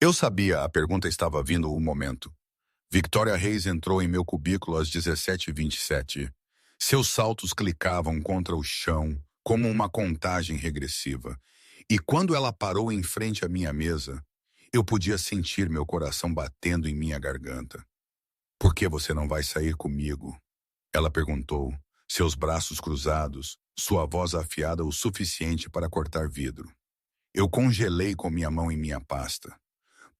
Eu sabia, a pergunta estava vindo o momento. Victoria Reis entrou em meu cubículo às 17h27. Seus saltos clicavam contra o chão, como uma contagem regressiva. E quando ela parou em frente à minha mesa, eu podia sentir meu coração batendo em minha garganta. Por que você não vai sair comigo? Ela perguntou, seus braços cruzados, sua voz afiada o suficiente para cortar vidro. Eu congelei com minha mão em minha pasta.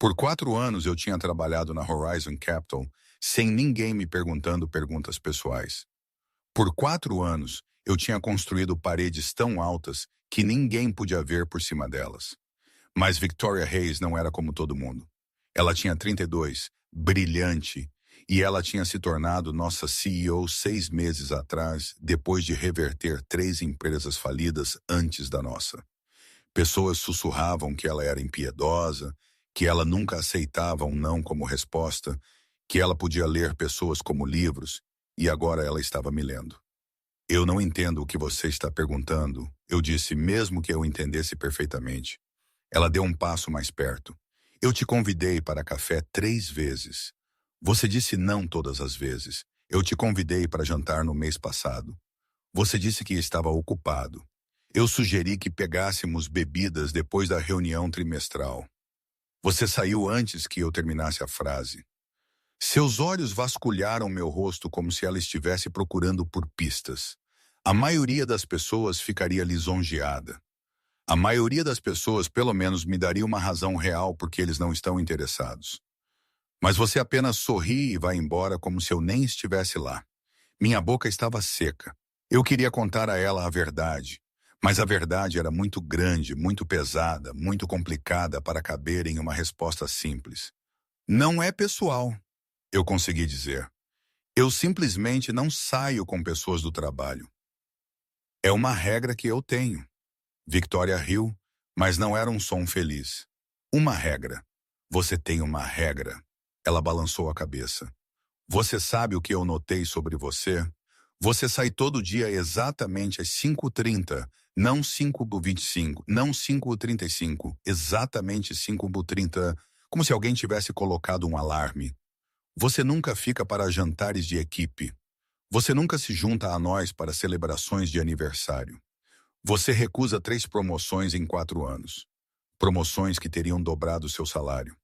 Por 4 anos eu tinha trabalhado na Horizon Capital sem ninguém me perguntando perguntas pessoais. Por 4 anos eu tinha construído paredes tão altas que ninguém podia ver por cima delas. Mas Victoria Hayes não era como todo mundo. Ela tinha 32, brilhante, e ela tinha se tornado nossa CEO 6 meses atrás, depois de reverter 3 empresas falidas antes da nossa. Pessoas sussurravam que ela era impiedosa, que ela nunca aceitava um não como resposta, que ela podia ler pessoas como livros, e agora ela estava me lendo. Eu não entendo o que você está perguntando, eu disse, mesmo que eu entendesse perfeitamente. Ela deu um passo mais perto. Eu te convidei para café 3 vezes. Você disse não todas as vezes. Eu te convidei para jantar no mês passado. Você disse que estava ocupado. Eu sugeri que pegássemos bebidas depois da reunião trimestral. Você saiu antes que eu terminasse a frase. Seus olhos vasculharam meu rosto como se ela estivesse procurando por pistas. A maioria das pessoas ficaria lisonjeada. A maioria das pessoas, pelo menos, me daria uma razão real porque eles não estão interessados. Mas você apenas sorri e vai embora como se eu nem estivesse lá. Minha boca estava seca. Eu queria contar a ela a verdade. Mas a verdade era muito grande, muito pesada, muito complicada para caber em uma resposta simples. Não é pessoal, eu consegui dizer. Eu simplesmente não saio com pessoas do trabalho. É uma regra que eu tenho. Victoria riu, mas não era um som feliz. Uma regra. Você tem uma regra. Ela balançou a cabeça. Você sabe o que eu notei sobre você? Você sai todo dia exatamente às 5h30, não 5h25, não 5h35, exatamente 5h30, como se alguém tivesse colocado um alarme. Você nunca fica para jantares de equipe. Você nunca se junta a nós para celebrações de aniversário. Você recusa 3 promoções em 4 anos. Promoções que teriam dobrado seu salário.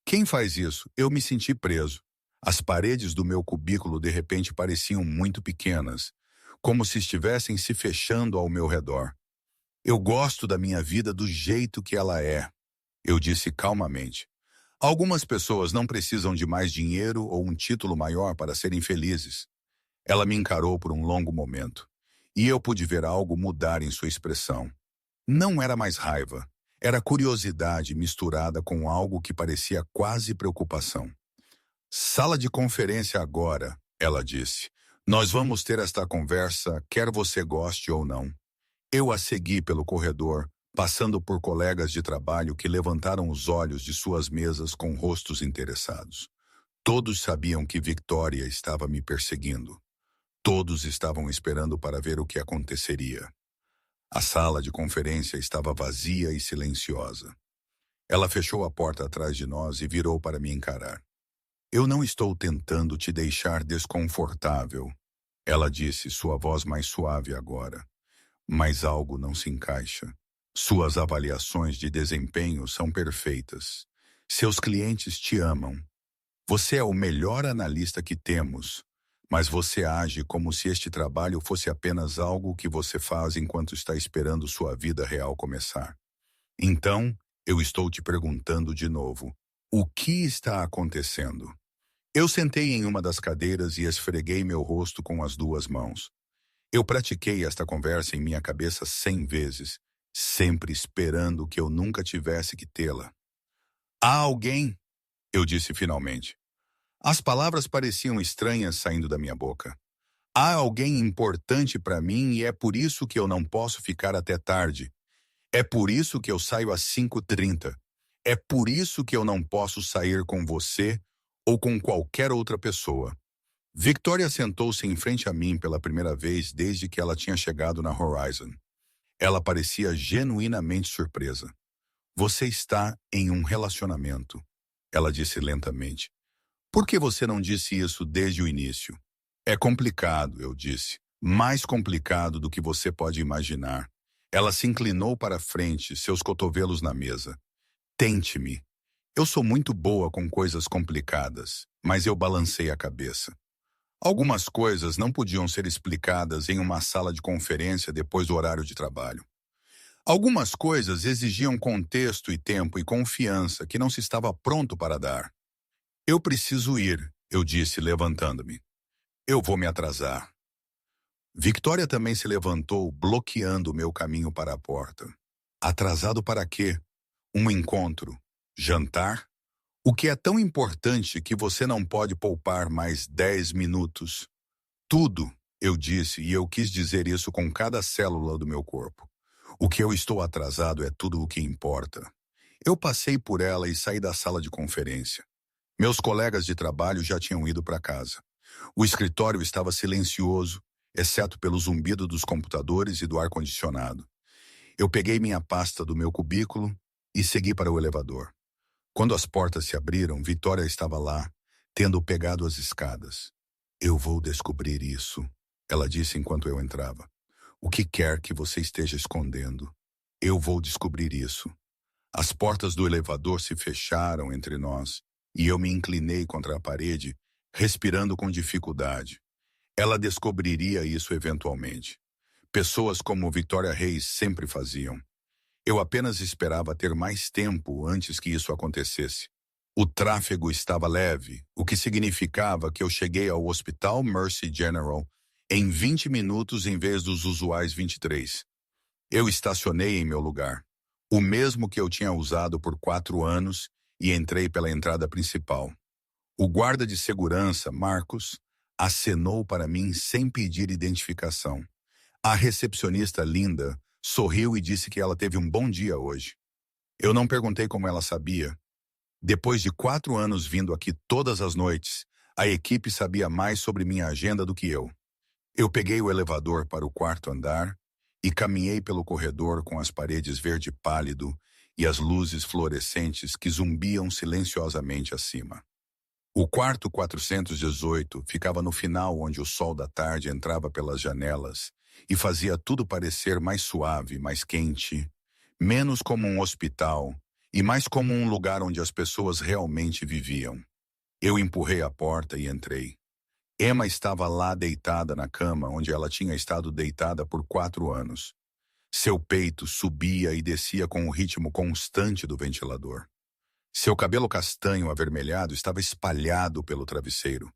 Quem faz isso? Eu me senti preso. As paredes do meu cubículo de repente pareciam muito pequenas, como se estivessem se fechando ao meu redor. Eu gosto da minha vida do jeito que ela é, eu disse calmamente. Algumas pessoas não precisam de mais dinheiro ou um título maior para serem felizes. Ela me encarou por um longo momento, e eu pude ver algo mudar em sua expressão. Não era mais raiva, era curiosidade misturada com algo que parecia quase preocupação. Sala de conferência agora, ela disse. Nós vamos ter esta conversa, quer você goste ou não. Eu a segui pelo corredor, passando por colegas de trabalho que levantaram os olhos de suas mesas com rostos interessados. Todos sabiam que Victoria estava me perseguindo. Todos estavam esperando para ver o que aconteceria. A sala de conferência estava vazia e silenciosa. Ela fechou a porta atrás de nós e virou para me encarar. Eu não estou tentando te deixar desconfortável, ela disse, sua voz mais suave agora. Mas algo não se encaixa. Suas avaliações de desempenho são perfeitas. Seus clientes te amam. Você é o melhor analista que temos, mas você age como se este trabalho fosse apenas algo que você faz enquanto está esperando sua vida real começar. Então, eu estou te perguntando de novo, o que está acontecendo? Eu sentei em uma das cadeiras e esfreguei meu rosto com as 2 mãos. Eu pratiquei esta conversa em minha cabeça 100 vezes, sempre esperando que eu nunca tivesse que tê-la. Há alguém, eu disse finalmente. As palavras pareciam estranhas saindo da minha boca. Há alguém importante para mim e é por isso que eu não posso ficar até tarde. É por isso que eu saio às 5h30. É por isso que eu não posso sair com você ou com qualquer outra pessoa. Victoria sentou-se em frente a mim pela primeira vez desde que ela tinha chegado na Horizon. Ela parecia genuinamente surpresa. Você está em um relacionamento, ela disse lentamente. Por que você não disse isso desde o início? É complicado, eu disse. Mais complicado do que você pode imaginar. Ela se inclinou para a frente, seus cotovelos na mesa. Tente-me. Eu sou muito boa com coisas complicadas, mas eu balancei a cabeça. Algumas coisas não podiam ser explicadas em uma sala de conferência depois do horário de trabalho. Algumas coisas exigiam contexto e tempo e confiança que não se estava pronto para dar. Eu preciso ir, eu disse, levantando-me. Eu vou me atrasar. Victoria também se levantou, bloqueando o meu caminho para a porta. Atrasado para quê? Um encontro? Jantar? O que é tão importante que você não pode poupar mais 10 minutos? Tudo, eu disse, e eu quis dizer isso com cada célula do meu corpo. O que eu estou atrasado é tudo o que importa. Eu passei por ela e saí da sala de conferência. Meus colegas de trabalho já tinham ido para casa. O escritório estava silencioso, exceto pelo zumbido dos computadores e do ar-condicionado. Eu peguei minha pasta do meu cubículo e segui para o elevador. Quando as portas se abriram, Vitória estava lá, tendo pegado as escadas. Eu vou descobrir isso, ela disse enquanto eu entrava. O que quer que você esteja escondendo, eu vou descobrir isso. As portas do elevador se fecharam entre nós e eu me inclinei contra a parede, respirando com dificuldade. Ela descobriria isso eventualmente. Pessoas como Victoria Reis sempre faziam. Eu apenas esperava ter mais tempo antes que isso acontecesse. O tráfego estava leve, o que significava que eu cheguei ao Hospital Mercy General em 20 minutos em vez dos usuais 23. Eu estacionei em meu lugar, o mesmo que eu tinha usado por 4 anos, e entrei pela entrada principal. O guarda de segurança, Marcos, acenou para mim sem pedir identificação. A recepcionista, Linda, sorriu e disse que ela teve um bom dia hoje. Eu não perguntei como ela sabia. Depois de 4 anos vindo aqui todas as noites, a equipe sabia mais sobre minha agenda do que eu. Eu peguei o elevador para o quarto andar e caminhei pelo corredor com as paredes verde pálido e as luzes fluorescentes que zumbiam silenciosamente acima. O quarto 418 ficava no final onde o sol da tarde entrava pelas janelas e fazia tudo parecer mais suave, mais quente, menos como um hospital e mais como um lugar onde as pessoas realmente viviam. Eu empurrei a porta e entrei. Emma estava lá deitada na cama onde ela tinha estado deitada por 4 anos. Seu peito subia e descia com o ritmo constante do ventilador. Seu cabelo castanho avermelhado estava espalhado pelo travesseiro,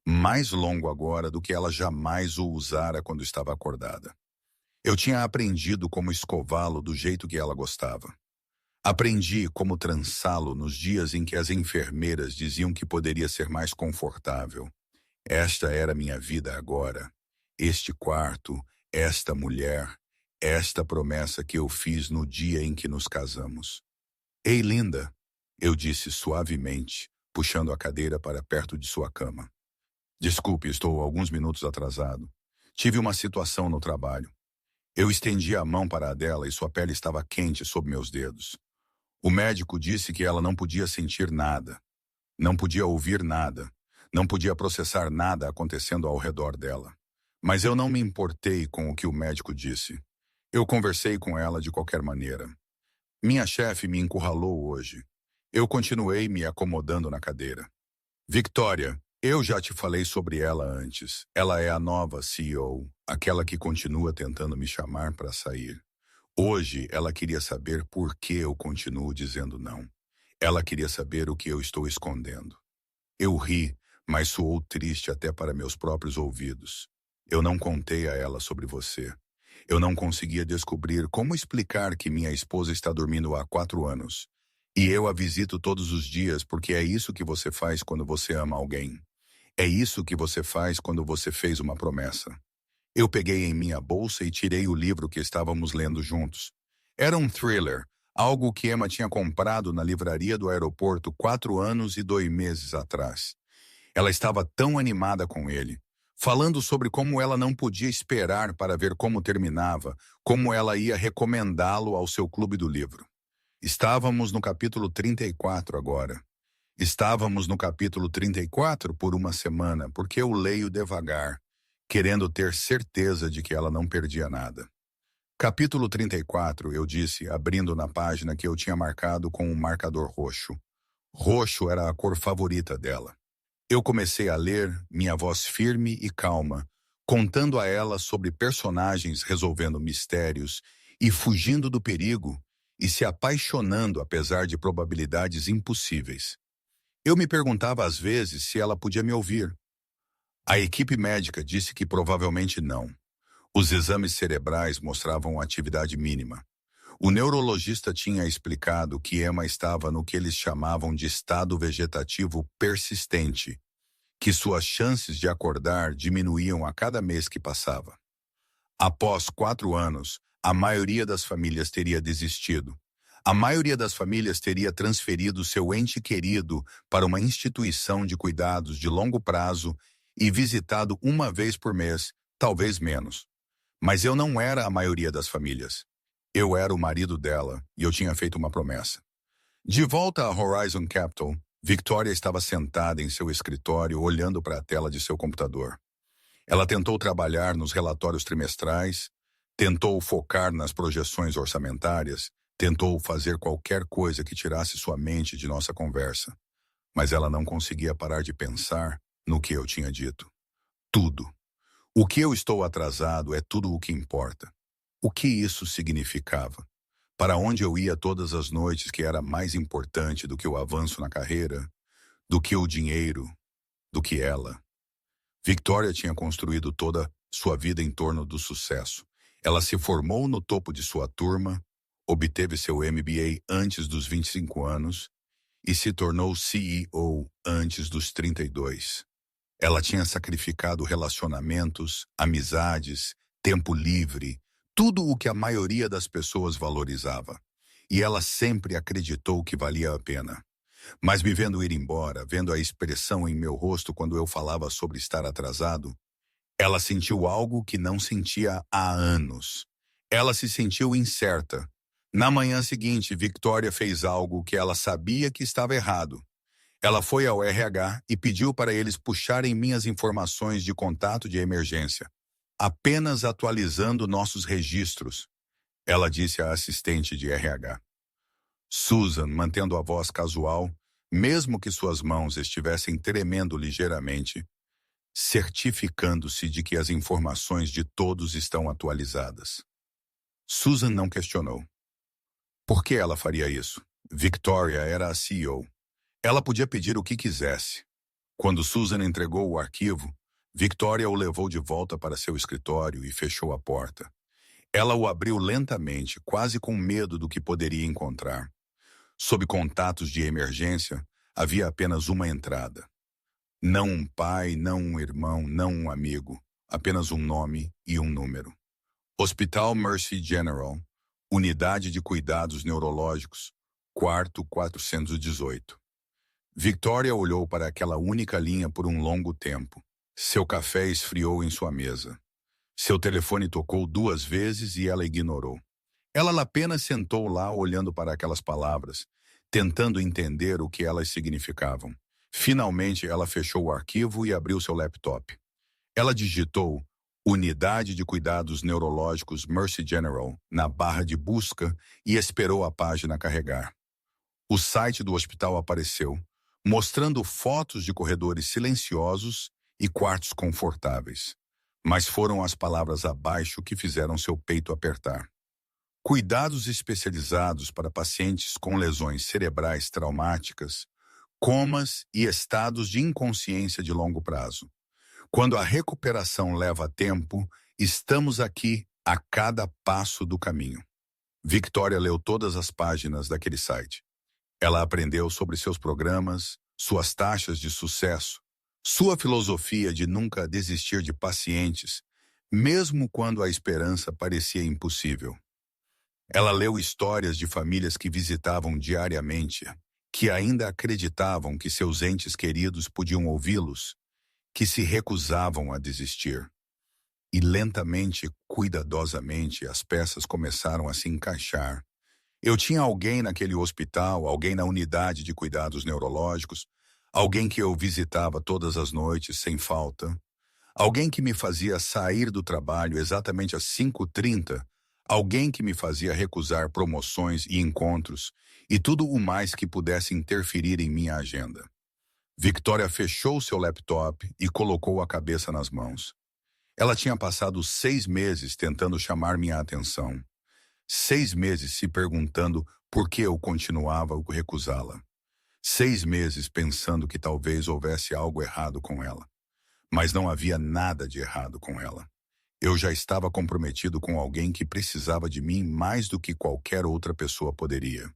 mais longo agora do que ela jamais o usara quando estava acordada. Eu tinha aprendido como escová-lo do jeito que ela gostava. Aprendi como trançá-lo nos dias em que as enfermeiras diziam que poderia ser mais confortável. Esta era minha vida agora. Este quarto, esta mulher, esta promessa que eu fiz no dia em que nos casamos. Ei, Linda, eu disse suavemente, puxando a cadeira para perto de sua cama. Desculpe, estou alguns minutos atrasado. Tive uma situação no trabalho. Eu estendi a mão para a dela e sua pele estava quente sob meus dedos. O médico disse que ela não podia sentir nada, não podia ouvir nada, não podia processar nada acontecendo ao redor dela. Mas eu não me importei com o que o médico disse. Eu conversei com ela de qualquer maneira. Minha chefe me encurralou hoje. Eu continuei me acomodando na cadeira. Victoria, eu já te falei sobre ela antes. Ela é a nova CEO, aquela que continua tentando me chamar para sair. Hoje, ela queria saber por que eu continuo dizendo não. Ela queria saber o que eu estou escondendo. Eu ri, mas soou triste até para meus próprios ouvidos. Eu não contei a ela sobre você. Eu não conseguia descobrir como explicar que minha esposa está dormindo há 4 anos. E eu a visito todos os dias porque é isso que você faz quando você ama alguém. É isso que você faz quando você fez uma promessa. Eu peguei em minha bolsa e tirei o livro que estávamos lendo juntos. Era um thriller, algo que Emma tinha comprado na livraria do aeroporto 4 anos e 2 meses atrás. Ela estava tão animada com ele, falando sobre como ela não podia esperar para ver como terminava, como ela ia recomendá-lo ao seu clube do livro. Estávamos no capítulo 34 agora. Estávamos no capítulo 34 por uma semana, porque eu leio devagar, querendo ter certeza de que ela não perdia nada. Capítulo 34, eu disse, abrindo na página que eu tinha marcado com um marcador roxo. Roxo era a cor favorita dela. Eu comecei a ler, minha voz firme e calma, contando a ela sobre personagens resolvendo mistérios e fugindo do perigo e se apaixonando apesar de probabilidades impossíveis. Eu me perguntava às vezes se ela podia me ouvir. A equipe médica disse que provavelmente não. Os exames cerebrais mostravam atividade mínima. O neurologista tinha explicado que Emma estava no que eles chamavam de estado vegetativo persistente, que suas chances de acordar diminuíam a cada mês que passava. Após 4 anos, a maioria das famílias teria desistido. A maioria das famílias teria transferido seu ente querido para uma instituição de cuidados de longo prazo e visitado uma vez por mês, talvez menos. Mas eu não era a maioria das famílias. Eu era o marido dela e eu tinha feito uma promessa. De volta a Horizon Capital, Victoria estava sentada em seu escritório olhando para a tela de seu computador. Ela tentou trabalhar nos relatórios trimestrais, tentou focar nas projeções orçamentárias, tentou fazer qualquer coisa que tirasse sua mente de nossa conversa. Mas ela não conseguia parar de pensar no que eu tinha dito. Tudo. O que eu estou atrasado é tudo o que importa. O que isso significava? Para onde eu ia todas as noites que era mais importante do que o avanço na carreira, do que o dinheiro, do que ela? Victoria tinha construído toda sua vida em torno do sucesso. Ela se formou no topo de sua turma, obteve seu MBA antes dos 25 anos e se tornou CEO antes dos 32. Ela tinha sacrificado relacionamentos, amizades, tempo livre, tudo o que a maioria das pessoas valorizava. E ela sempre acreditou que valia a pena. Mas me vendo ir embora, vendo a expressão em meu rosto quando eu falava sobre estar atrasado, ela sentiu algo que não sentia há anos. Ela se sentiu incerta. Na manhã seguinte, Victoria fez algo que ela sabia que estava errado. Ela foi ao RH e pediu para eles puxarem minhas informações de contato de emergência, apenas atualizando nossos registros. Ela disse à assistente de RH. Susan, mantendo a voz casual, mesmo que suas mãos estivessem tremendo ligeiramente, certificando-se de que as informações de todos estão atualizadas. Susan não questionou. Por que ela faria isso? Victoria era a CEO. Ela podia pedir o que quisesse. Quando Susan entregou o arquivo, Victoria o levou de volta para seu escritório e fechou a porta. Ela o abriu lentamente, quase com medo do que poderia encontrar. Sob contatos de emergência, havia apenas uma entrada. Não um pai, não um irmão, não um amigo. Apenas um nome e um número. Hospital Mercy General, Unidade de Cuidados Neurológicos, quarto 418. Victoria olhou para aquela única linha por um longo tempo. Seu café esfriou em sua mesa. Seu telefone tocou 2 vezes e ela ignorou. Ela apenas sentou lá olhando para aquelas palavras, tentando entender o que elas significavam. Finalmente, ela fechou o arquivo e abriu seu laptop. Ela digitou Unidade de Cuidados Neurológicos Mercy General na barra de busca e esperou a página carregar. O site do hospital apareceu, mostrando fotos de corredores silenciosos e quartos confortáveis. Mas foram as palavras abaixo que fizeram seu peito apertar. Cuidados especializados para pacientes com lesões cerebrais traumáticas, comas e estados de inconsciência de longo prazo. Quando a recuperação leva tempo, estamos aqui a cada passo do caminho. Victoria leu todas as páginas daquele site. Ela aprendeu sobre seus programas, suas taxas de sucesso, sua filosofia de nunca desistir de pacientes, mesmo quando a esperança parecia impossível. Ela leu histórias de famílias que visitavam diariamente, que ainda acreditavam que seus entes queridos podiam ouvi-los, que se recusavam a desistir. E lentamente, cuidadosamente, as peças começaram a se encaixar, Eu tinha alguém naquele hospital, alguém na unidade de cuidados neurológicos, alguém que eu visitava todas as noites sem falta, alguém que me fazia sair do trabalho exatamente às 5h30, alguém que me fazia recusar promoções e encontros e tudo o mais que pudesse interferir em minha agenda. Victoria fechou seu laptop e colocou a cabeça nas mãos. Ela tinha passado 6 meses tentando chamar minha atenção. 6 meses se perguntando por que eu continuava a recusá-la. 6 meses pensando que talvez houvesse algo errado com ela. Mas não havia nada de errado com ela. Eu já estava comprometido com alguém que precisava de mim mais do que qualquer outra pessoa poderia.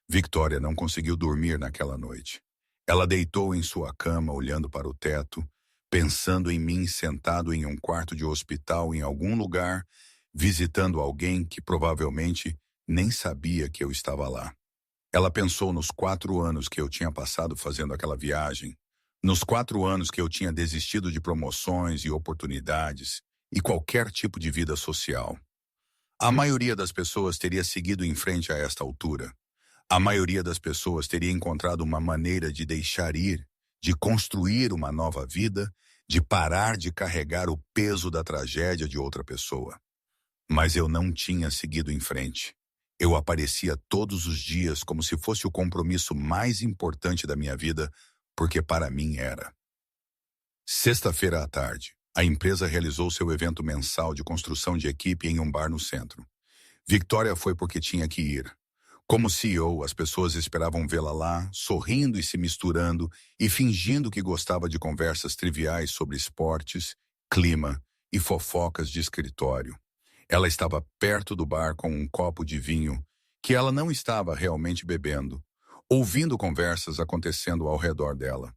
Victoria não conseguiu dormir naquela noite. Ela deitou em sua cama olhando para o teto, pensando em mim sentado em um quarto de hospital em algum lugar, visitando alguém que provavelmente nem sabia que eu estava lá. Ela pensou nos 4 anos que eu tinha passado fazendo aquela viagem, nos 4 anos que eu tinha desistido de promoções e oportunidades e qualquer tipo de vida social. A maioria das pessoas teria seguido em frente a esta altura. A maioria das pessoas teria encontrado uma maneira de deixar ir, de construir uma nova vida, de parar de carregar o peso da tragédia de outra pessoa. Mas eu não tinha seguido em frente. Eu aparecia todos os dias como se fosse o compromisso mais importante da minha vida, porque para mim era. Sexta-feira à tarde, a empresa realizou seu evento mensal de construção de equipe em um bar no centro. Victoria foi porque tinha que ir. Como CEO, as pessoas esperavam vê-la lá, sorrindo e se misturando e fingindo que gostava de conversas triviais sobre esportes, clima e fofocas de escritório. Ela estava perto do bar com um copo de vinho que ela não estava realmente bebendo, ouvindo conversas acontecendo ao redor dela.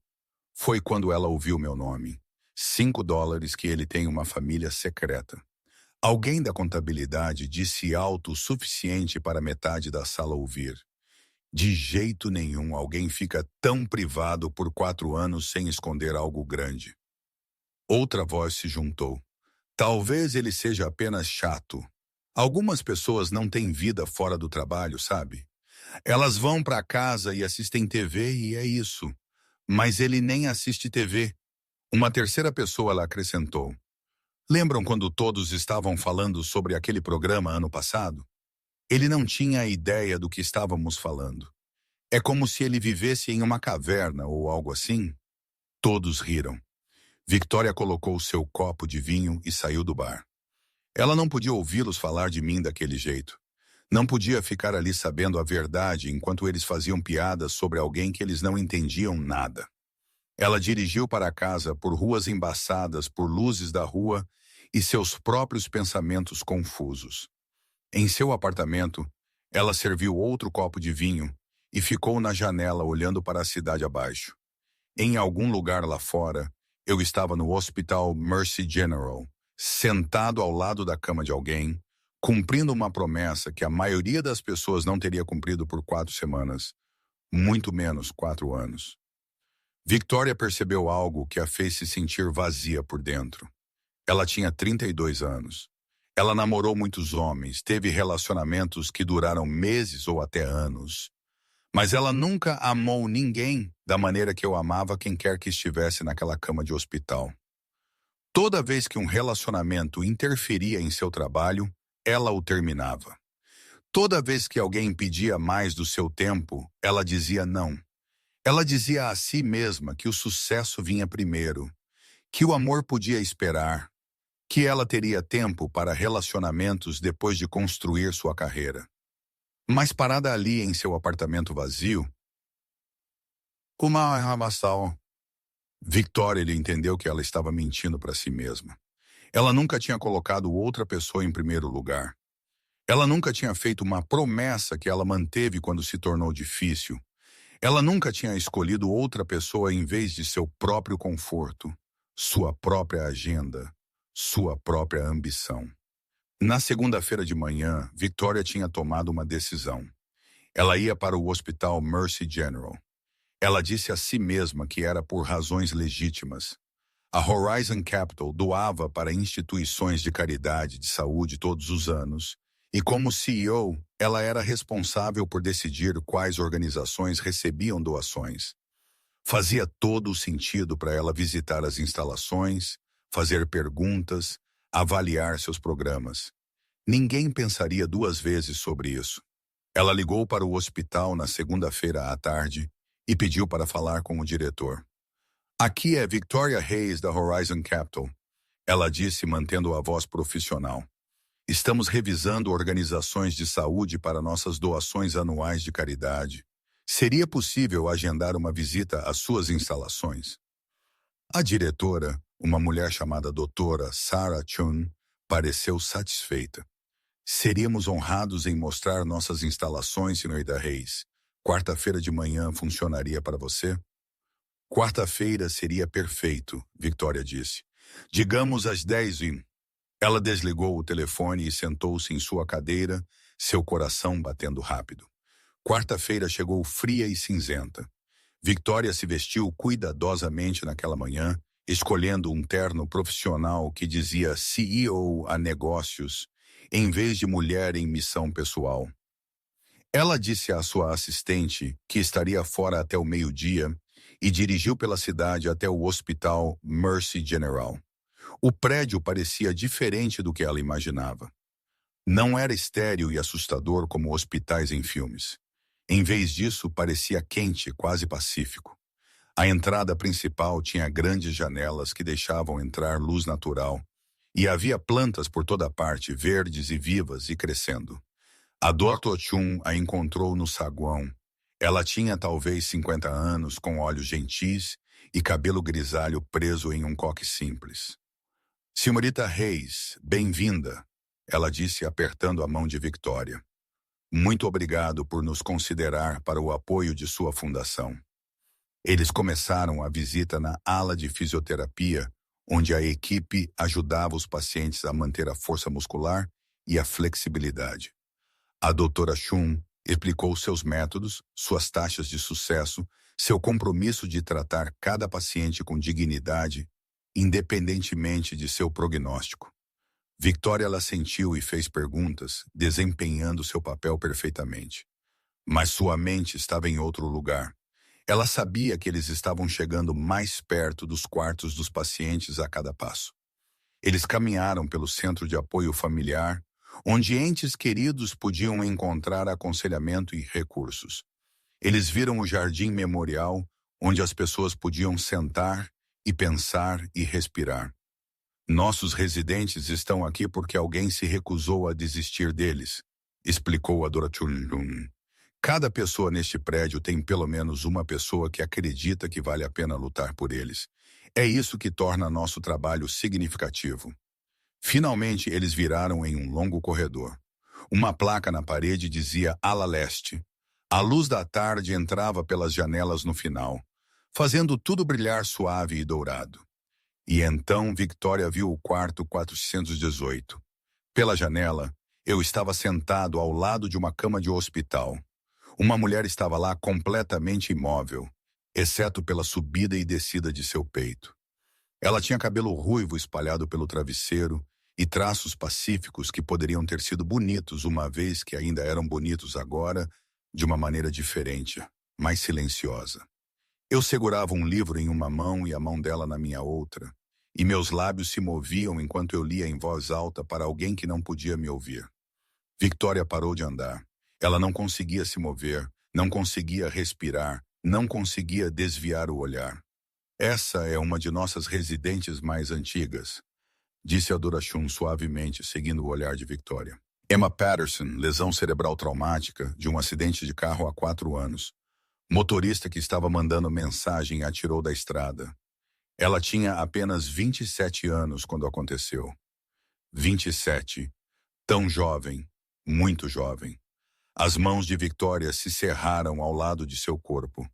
Foi quando ela ouviu meu nome. $5 que ele tem uma família secreta. Alguém da contabilidade disse alto o suficiente para metade da sala ouvir. De jeito nenhum alguém fica tão privado por 4 anos sem esconder algo grande. Outra voz se juntou. Talvez ele seja apenas chato. Algumas pessoas não têm vida fora do trabalho, sabe? Elas vão para casa e assistem TV e é isso. Mas ele nem assiste TV. Uma terceira pessoa lá acrescentou. Lembram quando todos estavam falando sobre aquele programa ano passado? Ele não tinha ideia do que estávamos falando. É como se ele vivesse em uma caverna ou algo assim. Todos riram. Victoria colocou seu copo de vinho e saiu do bar. Ela não podia ouvi-los falar de mim daquele jeito. Não podia ficar ali sabendo a verdade enquanto eles faziam piadas sobre alguém que eles não entendiam nada. Ela dirigiu para casa por ruas embaçadas por luzes da rua e seus próprios pensamentos confusos. Em seu apartamento, ela serviu outro copo de vinho e ficou na janela olhando para a cidade abaixo. Em algum lugar lá fora, eu estava no Hospital Mercy General, sentado ao lado da cama de alguém, cumprindo uma promessa que a maioria das pessoas não teria cumprido por 4 semanas, muito menos 4 anos. Victoria percebeu algo que a fez se sentir vazia por dentro. Ela tinha 32 anos. Ela namorou muitos homens, teve relacionamentos que duraram meses ou até anos. Mas ela nunca amou ninguém da maneira que eu amava quem quer que estivesse naquela cama de hospital. Toda vez que um relacionamento interferia em seu trabalho, ela o terminava. Toda vez que alguém pedia mais do seu tempo, ela dizia não. Ela dizia a si mesma que o sucesso vinha primeiro, que o amor podia esperar, que ela teria tempo para relacionamentos depois de construir sua carreira. Mas parada ali em seu apartamento vazio, uma arramação. Victoria lhe entendeu que ela estava mentindo para si mesma. Ela nunca tinha colocado outra pessoa em primeiro lugar. Ela nunca tinha feito uma promessa que ela manteve quando se tornou difícil. Ela nunca tinha escolhido outra pessoa em vez de seu próprio conforto, sua própria agenda, sua própria ambição. Na segunda-feira de manhã, Victoria tinha tomado uma decisão. Ela ia para o Hospital Mercy General. Ela disse a si mesma que era por razões legítimas. A Horizon Capital doava para instituições de caridade de saúde todos os anos, e como CEO, Ela era responsável por decidir quais organizações recebiam doações. Fazia todo o sentido para ela visitar as instalações, fazer perguntas, avaliar seus programas. Ninguém pensaria duas vezes sobre isso. Ela ligou para o hospital na segunda-feira à tarde e pediu para falar com o diretor. Aqui é Victoria Hayes, da Horizon Capital, ela disse, mantendo a voz profissional. Estamos revisando organizações de saúde para nossas doações anuais de caridade. Seria possível agendar uma visita às suas instalações? A diretora, uma mulher chamada doutora Sarah Chun, pareceu satisfeita. Seríamos honrados em mostrar nossas instalações, senhorita Hayes. Quarta-feira de manhã funcionaria para você? Quarta-feira seria perfeito, Victoria disse. Digamos às 10h. Ela desligou o telefone e sentou-se em sua cadeira, seu coração batendo rápido. Quarta-feira chegou fria e cinzenta. Victoria se vestiu cuidadosamente naquela manhã, escolhendo um terno profissional que dizia CEO a negócios, em vez de mulher em missão pessoal. Ela disse à sua assistente que estaria fora até o meio-dia e dirigiu pela cidade até o hospital Mercy General. O prédio parecia diferente do que ela imaginava. Não era estéril e assustador como hospitais em filmes. Em vez disso, parecia quente, quase pacífico. A entrada principal tinha grandes janelas que deixavam entrar luz natural, e havia plantas por toda parte, verdes e vivas e crescendo. A Dr. Chun a encontrou no saguão. Ela tinha talvez 50 anos, com olhos gentis e cabelo grisalho preso em um coque simples. Senhorita Hayes, bem-vinda, ela disse apertando a mão de Victoria. Muito obrigado por nos considerar para o apoio de sua fundação. Eles começaram a visita na ala de fisioterapia, onde a equipe ajudava os pacientes a manter a força muscular e a flexibilidade. A doutora Chun explicou seus métodos, suas taxas de sucesso, seu compromisso de tratar cada paciente com dignidade, independentemente de seu prognóstico. Victoria la sentiu e fez perguntas, desempenhando seu papel perfeitamente. Mas sua mente estava em outro lugar. Ela sabia que eles estavam chegando mais perto dos quartos dos pacientes a cada passo. Eles caminharam pelo centro de apoio familiar, onde entes queridos podiam encontrar aconselhamento e recursos. Eles viram o jardim memorial, onde as pessoas podiam sentar e pensar e respirar. Nossos residentes estão aqui porque alguém se recusou a desistir deles, explicou a Dra. Chun. Cada pessoa neste prédio tem pelo menos uma pessoa que acredita que vale a pena lutar por eles. É isso que torna nosso trabalho significativo. Finalmente, eles viraram em um longo corredor. Uma placa na parede dizia Ala Leste. A luz da tarde entrava pelas janelas no final, fazendo tudo brilhar suave e dourado. E então Victoria viu o quarto 418. Pela janela, eu estava sentado ao lado de uma cama de hospital. Uma mulher estava lá completamente imóvel, exceto pela subida e descida de seu peito. Ela tinha cabelo ruivo espalhado pelo travesseiro e traços pacíficos que poderiam ter sido bonitos uma vez que ainda eram bonitos agora, de uma maneira diferente, mais silenciosa. Eu segurava um livro em uma mão e a mão dela na minha outra, e meus lábios se moviam enquanto eu lia em voz alta para alguém que não podia me ouvir. Victoria parou de andar. Ela não conseguia se mover, não conseguia respirar, não conseguia desviar o olhar. Essa é uma de nossas residentes mais antigas, disse a Dra. Chun suavemente, seguindo o olhar de Victoria. Emma Patterson, lesão cerebral traumática, de um acidente de carro há 4 anos. Motorista que estava mandando mensagem atirou da estrada. Ela tinha apenas 27 anos quando aconteceu. 27. Tão jovem, muito jovem. As mãos de Victoria se cerraram ao lado de seu corpo.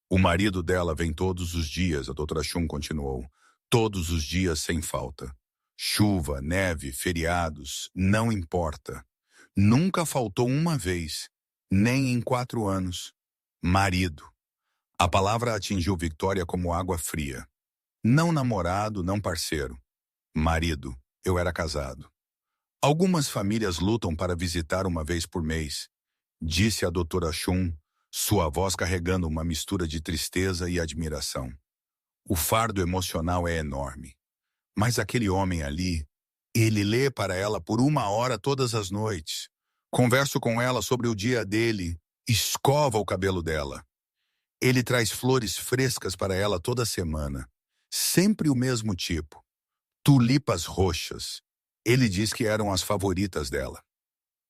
O marido dela vem todos os dias, a Dra. Chun continuou. Todos os dias sem falta. Chuva, neve, feriados, não importa. Nunca faltou uma vez, nem em 4 anos. Marido. A palavra atingiu Victoria como água fria. Não namorado, não parceiro. Marido. Eu era casado. Algumas famílias lutam para visitar uma vez por mês, disse a doutora Chun, sua voz carregando uma mistura de tristeza e admiração. O fardo emocional é enorme. Mas aquele homem ali, ele lê para ela por 1 hora todas as noites. Converso com ela sobre o dia dele, escova o cabelo dela. Ele traz flores frescas para ela toda semana. Sempre o mesmo tipo. Tulipas roxas. Ele diz que eram as favoritas dela.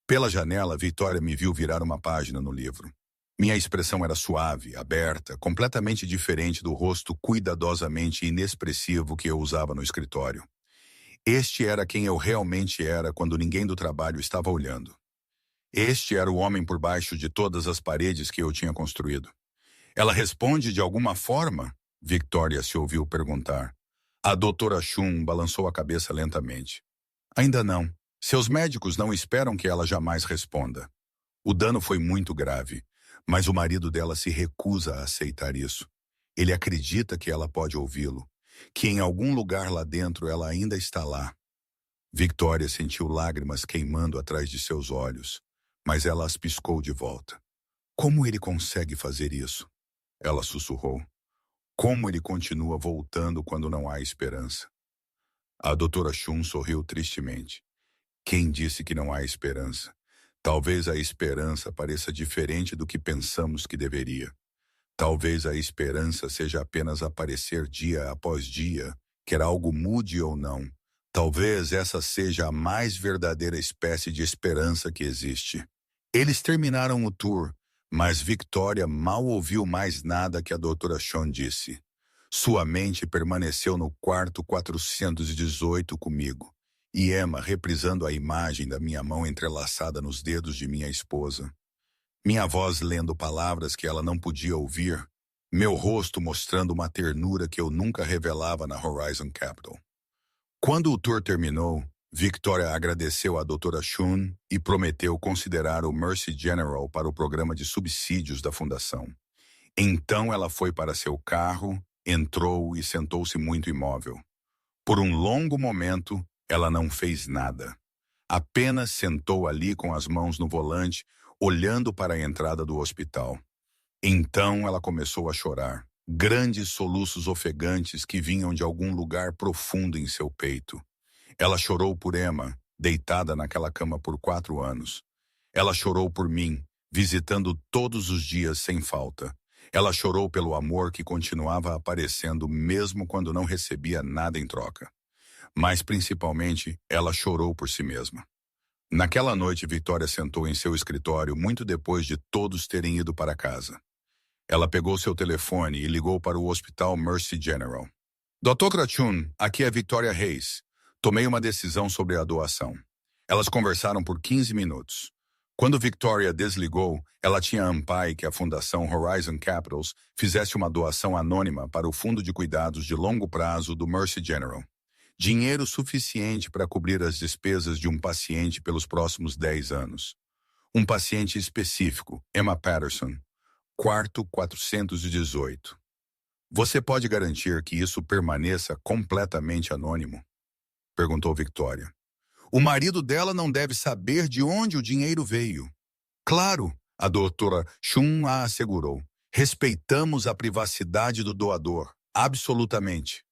Pela janela, Victoria me viu virar uma página no livro. Minha expressão era suave, aberta, completamente diferente do rosto cuidadosamente inexpressivo que eu usava no escritório. Este era quem eu realmente era quando ninguém do trabalho estava olhando. Este era o homem por baixo de todas as paredes que eu tinha construído. Ela responde de alguma forma? Victoria se ouviu perguntar. A doutora Chun balançou a cabeça lentamente. Ainda não. Seus médicos não esperam que ela jamais responda. O dano foi muito grave, mas o marido dela se recusa a aceitar isso. Ele acredita que ela pode ouvi-lo, que em algum lugar lá dentro ela ainda está lá. Victoria sentiu lágrimas queimando atrás de seus olhos, mas ela as piscou de volta. Como ele consegue fazer isso? Ela sussurrou. Como ele continua voltando quando não há esperança? A doutora Chun sorriu tristemente. Quem disse que não há esperança? Talvez a esperança pareça diferente do que pensamos que deveria. Talvez a esperança seja apenas aparecer dia após dia, quer algo mude ou não. Talvez essa seja a mais verdadeira espécie de esperança que existe. Eles terminaram o tour, mas Victoria mal ouviu mais nada que a doutora Chun disse. Sua mente permaneceu no quarto 418 comigo, e Emma reprisando a imagem da minha mão entrelaçada nos dedos de minha esposa. Minha voz lendo palavras que ela não podia ouvir, meu rosto mostrando uma ternura que eu nunca revelava na Horizon Capital. Quando o tour terminou, Victoria agradeceu à doutora Chun e prometeu considerar o Mercy General para o programa de subsídios da fundação. Então ela foi para seu carro, entrou e sentou-se muito imóvel. Por um longo momento, ela não fez nada. Apenas sentou ali com as mãos no volante, olhando para a entrada do hospital. Então ela começou a chorar, grandes soluços ofegantes que vinham de algum lugar profundo em seu peito. Ela chorou por Emma, deitada naquela cama por 4 anos. Ela chorou por mim, visitando todos os dias sem falta. Ela chorou pelo amor que continuava aparecendo mesmo quando não recebia nada em troca. Mas principalmente, ela chorou por si mesma. Naquela noite, Victoria sentou em seu escritório muito depois de todos terem ido para casa. Ela pegou seu telefone e ligou para o Hospital Mercy General. Dr. Krachun, aqui é Victoria Reis. Tomei uma decisão sobre a doação. Elas conversaram por 15 minutos. Quando Victoria desligou, ela tinha ampai que a Fundação Horizon Capitals fizesse uma doação anônima para o Fundo de Cuidados de Longo Prazo do Mercy General. Dinheiro suficiente para cobrir as despesas de um paciente pelos próximos 10 anos. Um paciente específico, Emma Patterson, quarto 418. Você pode garantir que isso permaneça completamente anônimo? Perguntou Victoria. O marido dela não deve saber de onde o dinheiro veio. Claro, a doutora Chun a assegurou. Respeitamos a privacidade do doador, absolutamente.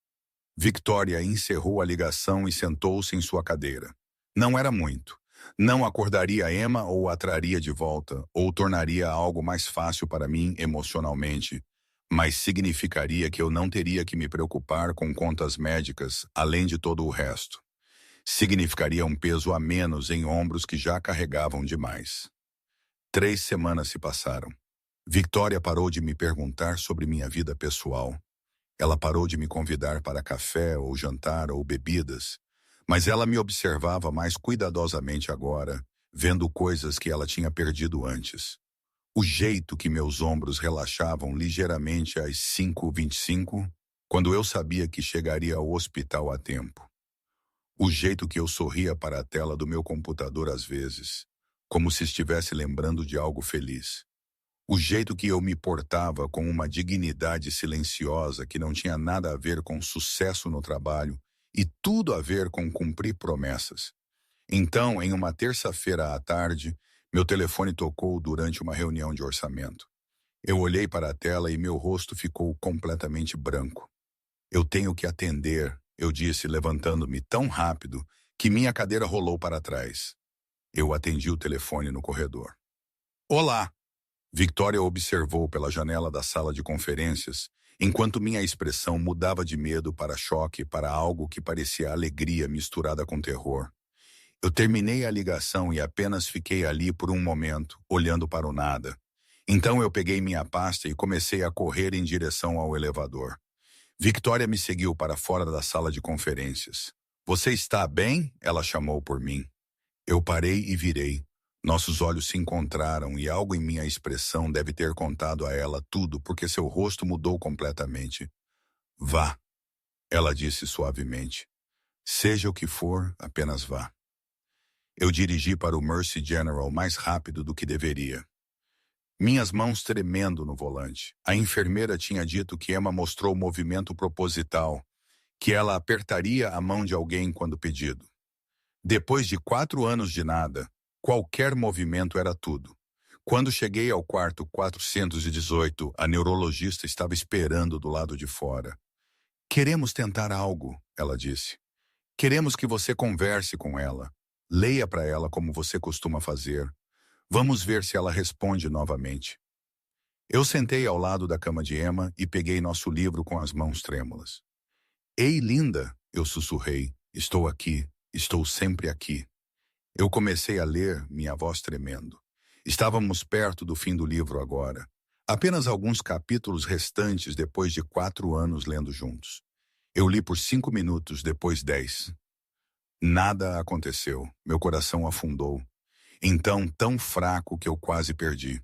Victoria encerrou a ligação e sentou-se em sua cadeira. Não era muito. Não acordaria Emma ou a traria de volta, ou tornaria algo mais fácil para mim emocionalmente, mas significaria que eu não teria que me preocupar com contas médicas, além de todo o resto. Significaria um peso a menos em ombros que já carregavam demais. 3 semanas se passaram. Victoria parou de me perguntar sobre minha vida pessoal. Ela parou de me convidar para café ou jantar ou bebidas, mas ela me observava mais cuidadosamente agora, vendo coisas que ela tinha perdido antes. O jeito que meus ombros relaxavam ligeiramente às 5h25, quando eu sabia que chegaria ao hospital a tempo. O jeito que eu sorria para a tela do meu computador às vezes, como se estivesse lembrando de algo feliz. O jeito que eu me portava com uma dignidade silenciosa que não tinha nada a ver com sucesso no trabalho e tudo a ver com cumprir promessas. Então, em uma terça-feira à tarde, meu telefone tocou durante uma reunião de orçamento. Eu olhei para a tela e meu rosto ficou completamente branco. Eu tenho que atender, eu disse, levantando-me tão rápido que minha cadeira rolou para trás. Eu atendi o telefone no corredor. Olá! Victoria observou pela janela da sala de conferências, enquanto minha expressão mudava de medo para choque para algo que parecia alegria misturada com terror. Eu terminei a ligação e apenas fiquei ali por um momento, olhando para o nada. Então eu peguei minha pasta e comecei a correr em direção ao elevador. Victoria me seguiu para fora da sala de conferências. Você está bem? Ela chamou por mim. Eu parei e virei. Nossos olhos se encontraram e algo em minha expressão deve ter contado a ela tudo porque seu rosto mudou completamente. Vá, ela disse suavemente. Seja o que for, apenas vá. Eu dirigi para o Mercy General mais rápido do que deveria. Minhas mãos tremendo no volante. A enfermeira tinha dito que Emma mostrou movimento proposital, que ela apertaria a mão de alguém quando pedido. Depois de 4 anos de nada, qualquer movimento era tudo. Quando cheguei ao quarto 418, a neurologista estava esperando do lado de fora. Queremos tentar algo, ela disse. Queremos que você converse com ela. Leia para ela como você costuma fazer. Vamos ver se ela responde novamente. Eu sentei ao lado da cama de Emma e peguei nosso livro com as mãos trêmulas. Ei, linda, eu sussurrei. Estou aqui, estou sempre aqui. Eu comecei a ler, minha voz tremendo. Estávamos perto do fim do livro agora. Apenas alguns capítulos restantes depois de 4 anos lendo juntos. Eu li por 5 minutos, depois 10. Nada aconteceu. Meu coração afundou. Então, tão fraco que eu quase perdi.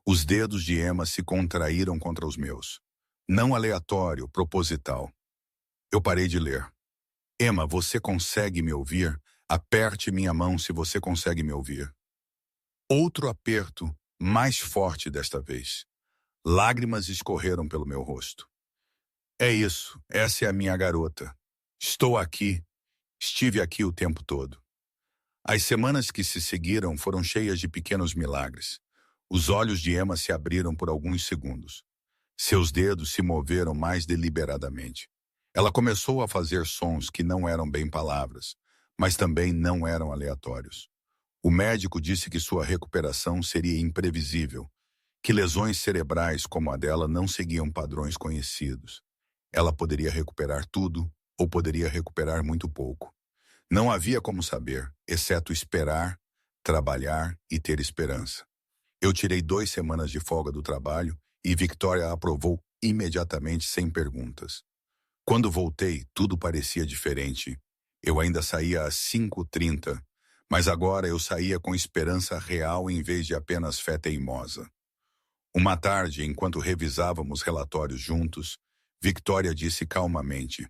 Os dedos de Emma se contraíram contra os meus. Não aleatório, proposital. Eu parei de ler. Emma, você consegue me ouvir? Aperte minha mão se você consegue me ouvir. Outro aperto, mais forte desta vez. Lágrimas escorreram pelo meu rosto. É isso, essa é a minha garota. Estou aqui, estive aqui o tempo todo. As semanas que se seguiram foram cheias de pequenos milagres. Os olhos de Emma se abriram por alguns segundos. Seus dedos se moveram mais deliberadamente. Ela começou a fazer sons que não eram bem palavras, mas também não eram aleatórios. O médico disse que sua recuperação seria imprevisível, que lesões cerebrais como a dela não seguiam padrões conhecidos. Ela poderia recuperar tudo ou poderia recuperar muito pouco. Não havia como saber, exceto esperar, trabalhar e ter esperança. Eu tirei 2 semanas de folga do trabalho e Victoria aprovou imediatamente sem perguntas. Quando voltei, tudo parecia diferente. Eu ainda saía às 5h30, mas agora eu saía com esperança real em vez de apenas fé teimosa. Uma tarde, enquanto revisávamos relatórios juntos, Victoria disse calmamente: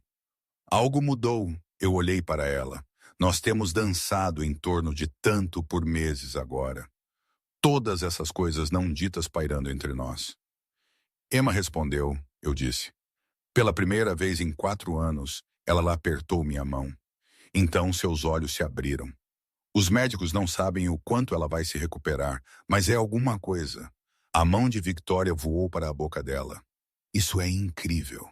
Algo mudou. Eu olhei para ela. Nós temos dançado em torno de tanto por meses agora. Todas essas coisas não ditas pairando entre nós. Emma respondeu, eu disse. Pela primeira vez em 4 anos, ela apertou minha mão. Então seus olhos se abriram. Os médicos não sabem o quanto ela vai se recuperar, mas é alguma coisa. A mão de Victoria voou para a boca dela. Isso é incrível.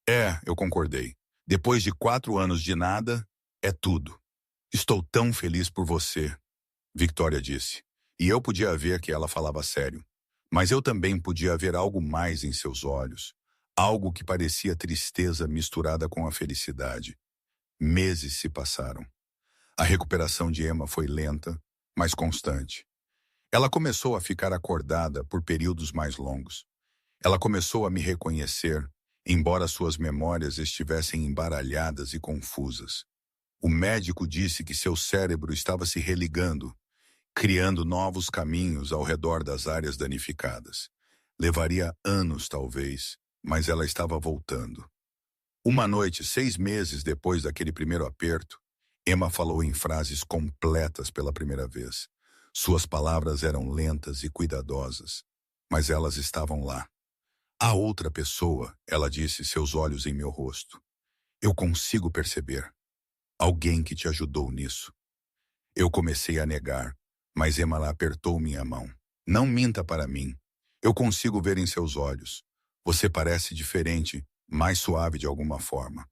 É, eu concordei. Depois de 4 anos de nada, é tudo. Estou tão feliz por você, Victoria disse. E eu podia ver que ela falava sério. Mas eu também podia ver algo mais em seus olhos. Algo que parecia tristeza misturada com a felicidade. Meses se passaram. A recuperação de Emma foi lenta, mas constante. Ela começou a ficar acordada por períodos mais longos. Ela começou a me reconhecer, embora suas memórias estivessem embaralhadas e confusas. O médico disse que seu cérebro estava se religando, criando novos caminhos ao redor das áreas danificadas. Levaria anos, talvez, mas ela estava voltando. Uma noite, 6 meses depois daquele primeiro aperto, Emma falou em frases completas pela primeira vez. Suas palavras eram lentas e cuidadosas, mas elas estavam lá. A outra pessoa, ela disse, seus olhos em meu rosto. Eu consigo perceber. Alguém que te ajudou nisso. Eu comecei a negar, mas Emma apertou minha mão. Não minta para mim. Eu consigo ver em seus olhos. Você parece diferente, mais suave de alguma forma.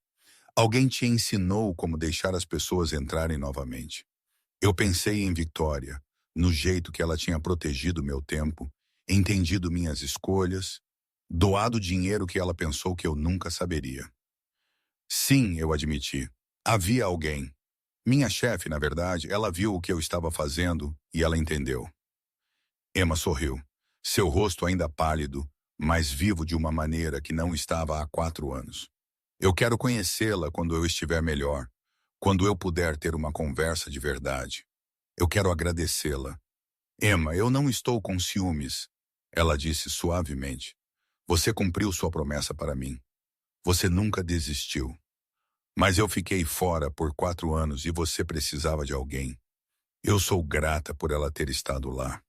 Alguém te ensinou como deixar as pessoas entrarem novamente. Eu pensei em Victoria, no jeito que ela tinha protegido meu tempo, entendido minhas escolhas, doado dinheiro que ela pensou que eu nunca saberia. Sim, eu admiti. Havia alguém. Minha chefe, na verdade, ela viu o que eu estava fazendo e ela entendeu. Emma sorriu. Seu rosto ainda pálido, mas vivo de uma maneira que não estava há 4 anos. Eu quero conhecê-la quando eu estiver melhor, quando eu puder ter uma conversa de verdade. Eu quero agradecê-la. Emma, eu não estou com ciúmes, ela disse suavemente. Você cumpriu sua promessa para mim. Você nunca desistiu. Mas eu fiquei fora por 4 anos e você precisava de alguém. Eu sou grata por ela ter estado lá.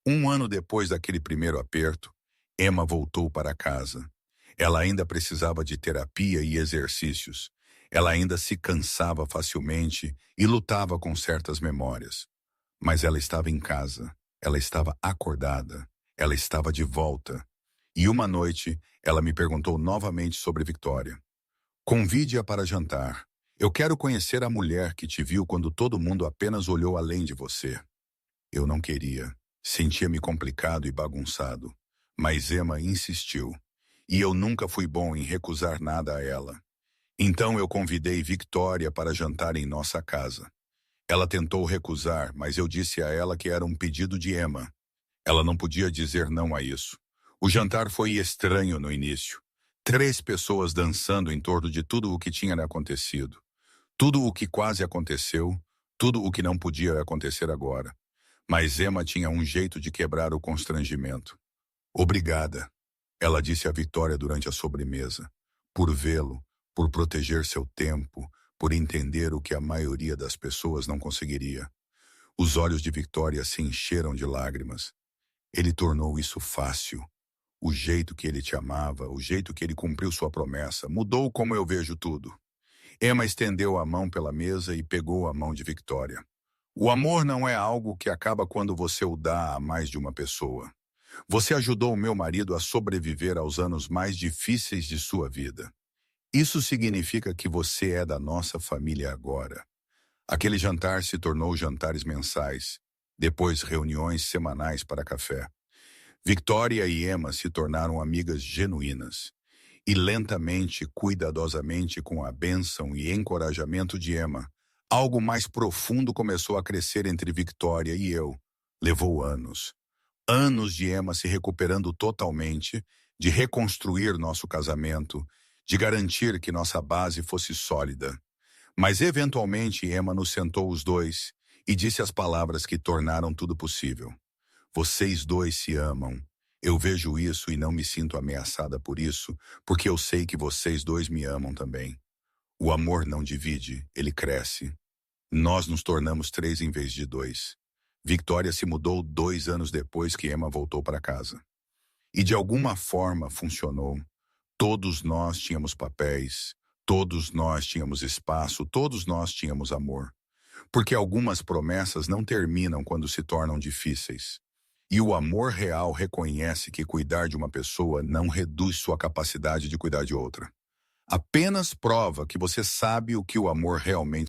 1 ano depois daquele primeiro aperto, Emma voltou para casa. Ela ainda precisava de terapia e exercícios. Ela ainda se cansava facilmente e lutava com certas memórias. Mas ela estava em casa. Ela estava acordada. Ela estava de volta. E uma noite, ela me perguntou novamente sobre Victoria. Convide-a para jantar. Eu quero conhecer a mulher que te viu quando todo mundo apenas olhou além de você. Eu não queria. Sentia-me complicado e bagunçado. Mas Emma insistiu. E eu nunca fui bom em recusar nada a ela. Então eu convidei Victoria para jantar em nossa casa. Ela tentou recusar, mas eu disse a ela que era um pedido de Emma. Ela não podia dizer não a isso. O jantar foi estranho no início. 3 pessoas dançando em torno de tudo o que tinha acontecido. Tudo o que quase aconteceu, tudo o que não podia acontecer agora. Mas Emma tinha um jeito de quebrar o constrangimento. Obrigada, ela disse a Victoria durante a sobremesa, por vê-lo, por proteger seu tempo, por entender o que a maioria das pessoas não conseguiria. Os olhos de Victoria se encheram de lágrimas. Ele tornou isso fácil. O jeito que ele te amava, o jeito que ele cumpriu sua promessa, mudou como eu vejo tudo. Emma estendeu a mão pela mesa e pegou a mão de Victoria. O amor não é algo que acaba quando você o dá a mais de uma pessoa. Você ajudou o meu marido a sobreviver aos anos mais difíceis de sua vida. Isso significa que você é da nossa família agora. Aquele jantar se tornou jantares mensais, depois reuniões semanais para café. Victoria e Emma se tornaram amigas genuínas. E lentamente, cuidadosamente, com a bênção e encorajamento de Emma, algo mais profundo começou a crescer entre Victoria e eu. Levou anos. Anos de Emma se recuperando totalmente, de reconstruir nosso casamento, de garantir que nossa base fosse sólida. Mas eventualmente Emma nos sentou os dois e disse as palavras que tornaram tudo possível. Vocês dois se amam. Eu vejo isso e não me sinto ameaçada por isso, porque eu sei que vocês dois me amam também. O amor não divide, ele cresce. Nós nos tornamos 3 em vez de 2. Victoria se mudou 2 anos depois que Emma voltou para casa. E de alguma forma funcionou. Todos nós tínhamos papéis, todos nós tínhamos espaço, todos nós tínhamos amor. Porque algumas promessas não terminam quando se tornam difíceis. E o amor real reconhece que cuidar de uma pessoa não reduz sua capacidade de cuidar de outra. Apenas prova que você sabe o que o amor realmente